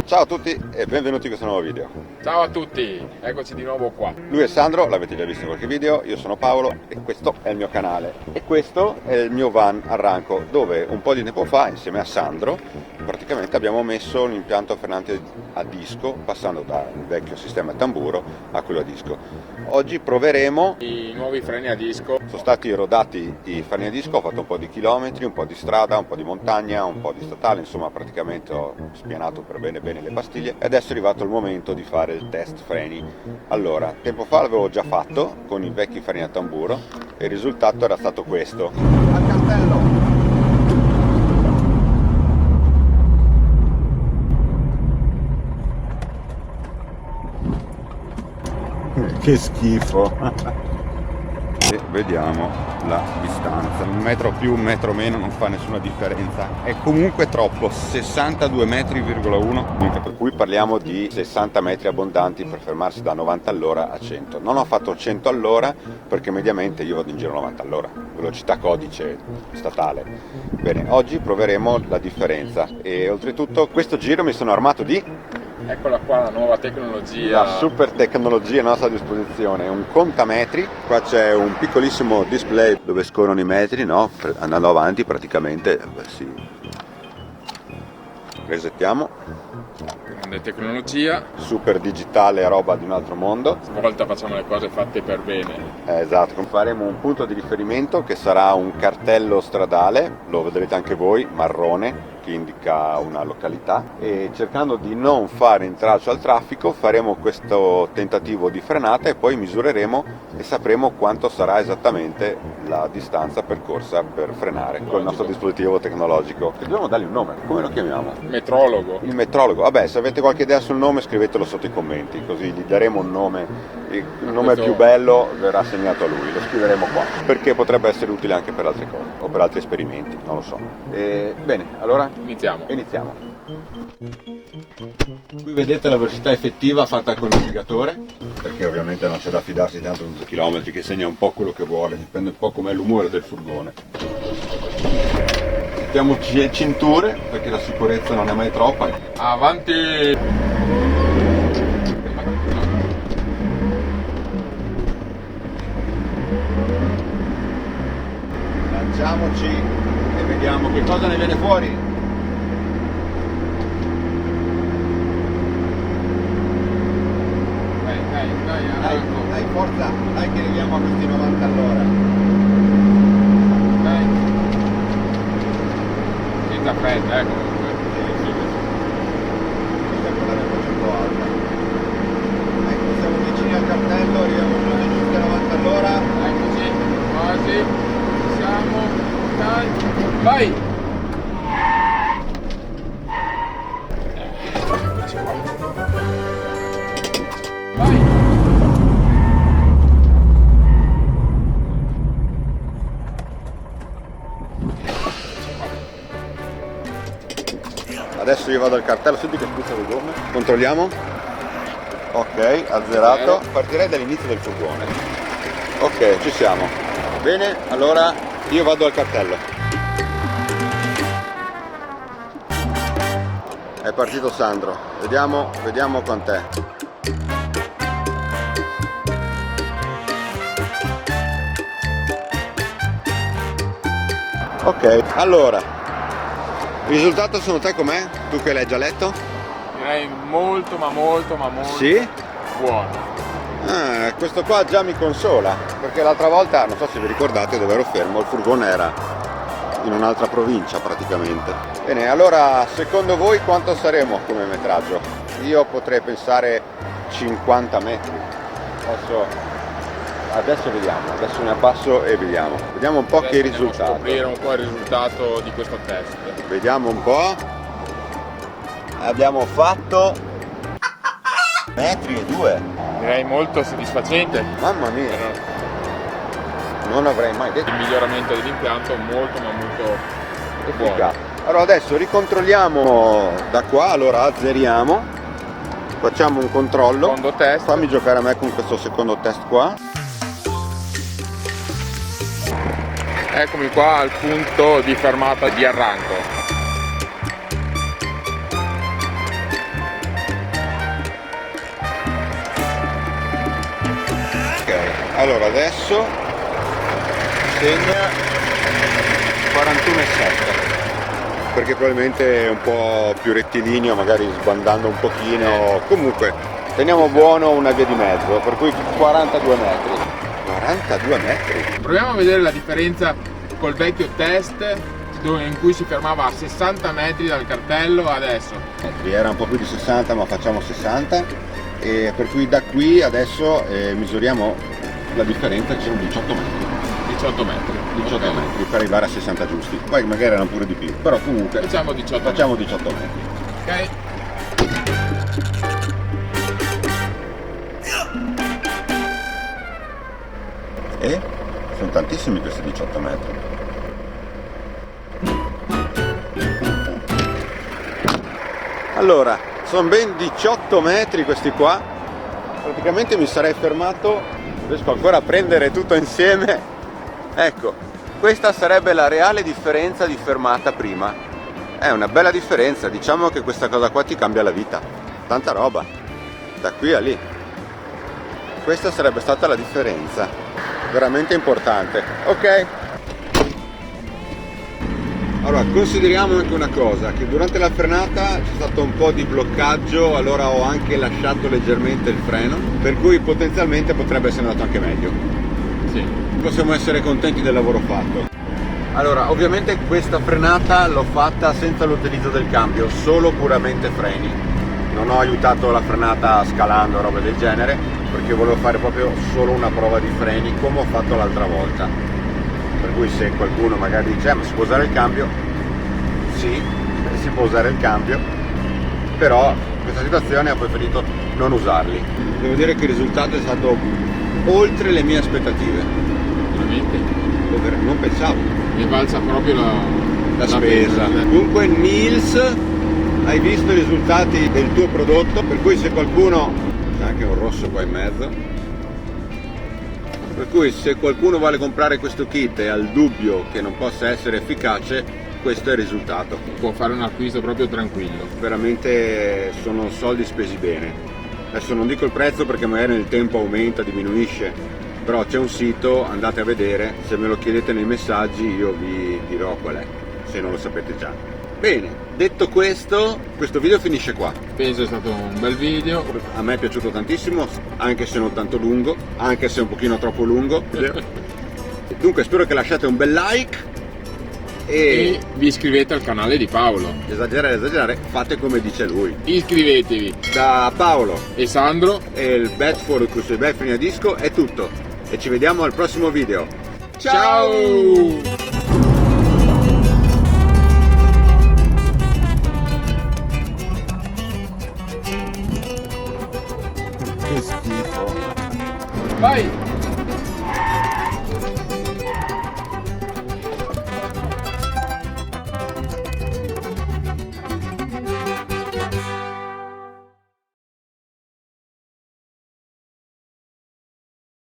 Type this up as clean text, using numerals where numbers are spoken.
Ciao a tutti e benvenuti in questo nuovo video. Ciao a tutti, eccoci di nuovo qua. Lui è Sandro, l'avete già visto in qualche video, io sono Paolo e questo è il mio canale. E questo è il mio van Arranco, dove un po' di tempo fa, insieme a Sandro, praticamente abbiamo messo un impianto frenante a disco, passando dal vecchio sistema tamburo a quello a disco. Oggi proveremo I nuovi freni a disco. Sono stati rodati i freni a disco, ho fatto un po' di chilometri, un po' di strada, un po' di montagna, un po' di statale, insomma praticamente ho spianato per bene le pastiglie e adesso è arrivato il momento di fare il test freni. Allora, tempo fa l'avevo già fatto con i vecchi freni a tamburo e il risultato era stato questo. Al cartello! Che schifo! E vediamo la distanza, un metro più, un metro meno non fa nessuna differenza, è comunque troppo, 62,1 metri, per cui parliamo di 60 metri abbondanti per fermarsi da 90 all'ora a 100. Non ho fatto 100 all'ora perché mediamente io vado in giro 90 all'ora, velocità codice statale. Bene, oggi proveremo la differenza e oltretutto questo giro mi sono armato di... Eccola qua la nuova tecnologia. La super tecnologia a nostra disposizione, un contametri, qua c'è un piccolissimo display dove scorrono i metri, no? Andando avanti praticamente, sì. Resettiamo. Grande tecnologia. Super digitale, roba di un altro mondo. Stavolta facciamo le cose fatte per bene. Esatto, faremo un punto di riferimento che sarà un cartello stradale, lo vedrete anche voi, marrone, che indica una località, e cercando di non fare intralcio al traffico faremo questo tentativo di frenata e poi misureremo e sapremo quanto sarà esattamente la distanza percorsa per frenare con il nostro dispositivo tecnologico. Dobbiamo dargli un nome, come lo chiamiamo? Metrologo. Il metrologo. Vabbè, se avete qualche idea sul nome scrivetelo sotto i commenti, così gli daremo un nome, il nome più bello verrà assegnato a lui, lo scriveremo qua, perché potrebbe essere utile anche per altre cose o per altri esperimenti, non lo so. Bene, allora Iniziamo. Qui vedete la velocità effettiva fatta col navigatore, perché ovviamente non c'è da fidarsi tanto di 2 km, che segna un po' quello che vuole, dipende un po' com'è l'umore del furgone. Mettiamoci le cinture, perché la sicurezza non è mai troppa. Avanti! Lanciamoci e vediamo che cosa ne viene fuori. Dai, forza, dai che arriviamo a questi 90 all'ora. Dai. Senza fretta, comunque. Sempre la veloce un po' alta. Ecco, siamo vicini al cartello, arriviamo giusto a 90 all'ora. Eccoci, quasi. Ci siamo. Dai. Vai! Eccoci qua. Vai! Adesso io vado al cartello, senti che spuzza le gomme. Controlliamo. Ok, azzerato. Partirei dall'inizio del furgone. Ok, ci siamo. Bene, allora io vado al cartello. È partito Sandro. Vediamo quant'è. Ok, allora. Il risultato secondo te com'è? Tu che l'hai già letto? Direi molto Sì? buono. Questo qua già mi consola, perché l'altra volta, non so se vi ricordate dove ero fermo, il furgone era in un'altra provincia praticamente. Bene, allora secondo voi quanto saremo come metraggio? Io potrei pensare 50 metri. Adesso vediamo, adesso mi abbasso e vediamo un po' che risultato. Scoprire un po' il risultato di questo test. Vediamo un po'. Abbiamo fatto metri e 2. Direi molto soddisfacente. Mamma mia, non avrei mai detto. Il miglioramento dell'impianto molto buono. Efficace. Allora adesso ricontrolliamo da qua, allora azzeriamo, facciamo un controllo. Secondo test. Fammi giocare a me con questo secondo test qua. Eccomi qua al punto di fermata di Arranco. Allora adesso segna 41,7 perché probabilmente è un po' più rettilineo, magari sbandando un pochino. Comunque teniamo buono una via di mezzo, per cui 42 metri. 42 metri. Proviamo a vedere la differenza col vecchio test in cui si fermava a 60 metri dal cartello adesso. Era un po' più di 60, ma facciamo 60, e per cui da qui adesso misuriamo la differenza, ci sono 18 metri. 18 metri. 18 Ok. metri per arrivare a 60 giusti. Poi magari erano pure di più, però comunque Facciamo 18 facciamo 18 metri. metri. E sono tantissimi questi 18 metri. Allora, sono ben 18 metri questi qua. Praticamente mi sarei fermato, riesco ancora a prendere tutto insieme. Ecco, questa sarebbe la reale differenza di fermata prima. È una bella differenza, diciamo che questa cosa qua ti cambia la vita. Tanta roba, da qui a lì. Questa sarebbe stata la differenza, veramente importante. Ok. Allora, consideriamo anche una cosa, che durante la frenata c'è stato un po' di bloccaggio, allora ho anche lasciato leggermente il freno, per cui potenzialmente potrebbe essere andato anche meglio. Sì. Possiamo essere contenti del lavoro fatto. Allora, ovviamente questa frenata l'ho fatta senza l'utilizzo del cambio, solo puramente freni. Non ho aiutato la frenata scalando o roba del genere, perché volevo fare proprio solo una prova di freni, come ho fatto l'altra volta. Per cui se qualcuno magari dice ma si può usare il cambio, sì, si può usare il cambio, però in questa situazione ho preferito non usarli. Devo dire che il risultato è stato oltre le mie aspettative. Veramente. Non pensavo. Mi è valsa proprio La spesa. Dunque Nils, hai visto i risultati del tuo prodotto, per cui se qualcuno, c'è anche un rosso qua in mezzo, per cui se qualcuno vuole comprare questo kit e ha il dubbio che non possa essere efficace, questo è il risultato. Può fare un acquisto proprio tranquillo. Veramente sono soldi spesi bene. Adesso non dico il prezzo perché magari nel tempo aumenta, diminuisce, però c'è un sito, andate a vedere, se me lo chiedete nei messaggi io vi dirò qual è, se non lo sapete già. Bene, detto questo video finisce qua. Penso è stato un bel video. A me è piaciuto tantissimo, anche se non tanto lungo, anche se un pochino troppo lungo. Dunque spero che lasciate un bel like E vi iscrivete al canale di Paolo. esagerare, fate come dice lui. Iscrivetevi. Da Paolo E Sandro. e il Bet for sui Belfini a Disco è tutto e ci vediamo al prossimo video. Ciao! Che schifo. Vai!